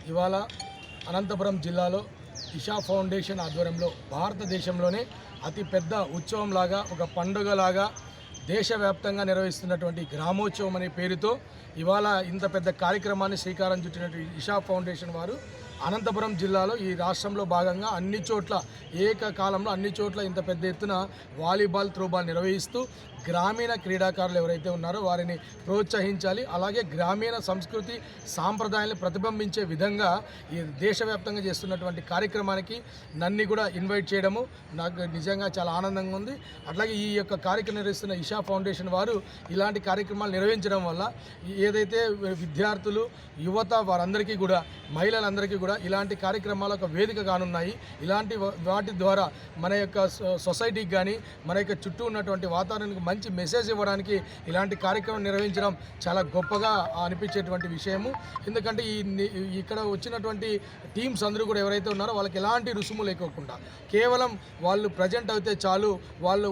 ఇవాళ అనంతపురం జిల్లాలో ఇషా ఫౌండేషన్ ఆధ్వర్యంలో భారతదేశంలోనే అతిపెద్ద ఉత్సవంలాగా ఒక పండుగలాగా దేశవ్యాప్తంగా నిర్వహిస్తున్నటువంటి గ్రామోత్సవం అనే పేరుతో ఇవాళ ఇంత పెద్ద కార్యక్రమాన్ని శ్రీకారం చుట్టినటువంటి ఇషా ఫౌండేషన్ వారు అనంతపురం జిల్లాలో ఈ రాష్ట్రంలో భాగంగా అన్ని చోట్ల ఏకకాలంలో అన్ని చోట్ల ఇంత పెద్ద ఎత్తున వాలీబాల్ త్రోబాల్ నిర్వహిస్తూ గ్రామీణ క్రీడాకారులు ఎవరైతే ఉన్నారో వారిని ప్రోత్సహించాలి. అలాగే గ్రామీణ సంస్కృతి సాంప్రదాయాలను ప్రతిబింబించే విధంగా ఈ దేశవ్యాప్తంగా చేస్తున్నటువంటి కార్యక్రమానికి నన్ను కూడా ఇన్వైట్ చేయడము నాకు నిజంగా చాలా ఆనందంగా ఉంది. అట్లాగే ఈ యొక్క కార్యక్రమం నిర్వహిస్తున్న ఇషా ఫౌండేషన్ వారు ఇలాంటి కార్యక్రమాలు నిర్వహించడం వల్ల ఏదైతే విద్యార్థులు యువత వారందరికీ కూడా మహిళలందరికీ కూడా ఇలాంటి కార్యక్రమాలు ఒక వేదిక కానున్నాయి. ఇలాంటి వాటి ద్వారా మన యొక్క సొసైటీకి కానీ మన యొక్క చుట్టూ ఉన్నటువంటి వాతావరణానికి మంచి మెసేజ్ ఇవ్వడానికి ఇలాంటి కార్యక్రమం నిర్వహించడం చాలా గొప్పగా అనిపించేటువంటి విషయము. ఎందుకంటే ఇక్కడ వచ్చినటువంటి టీమ్స్ అందరూ కూడా ఎవరైతే ఉన్నారో వాళ్ళకి ఎలాంటి రుసుము లేకోకుండా కేవలం వాళ్ళు ప్రజెంట్ అయితే చాలు, వాళ్ళు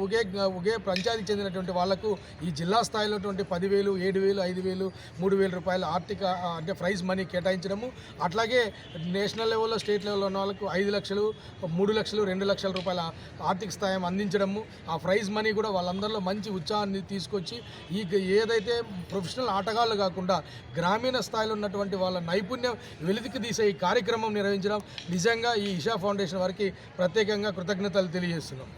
ఒకే పంచాయతీకి చెందినటువంటి వాళ్లకు ఈ జిల్లా స్థాయిలో 10,000, 7,000, 5,000, 3,000 రూపాయల ఆర్థిక అంటే ప్రైజ్ మనీ కేటాయించడము, అట్లాగే నేషనల్ లెవెల్లో స్టేట్ లెవెల్లో ఉన్న వాళ్ళకు 5 లక్షలు, 3 లక్షలు, 2 లక్షల రూపాయల ఆర్థిక స్థాయం అందించడము, ఆ ప్రైజ్ మనీ కూడా వాళ్ళందరిలో మంచి ఉత్సాహాన్ని తీసుకొచ్చి ఏదైతే ప్రొఫెషనల్ ఆటగాళ్ళు కాకుండా గ్రామీణ స్థాయిలో ఉన్నటువంటి వాళ్ళ నైపుణ్యం వెలితికి తీసే ఈ కార్యక్రమం నిర్వహించడం నిజంగా ఈ ఇషా ఫౌండేషన్ వారికి ప్రత్యేకంగా కృతజ్ఞతలు తెలియజేస్తున్నాం.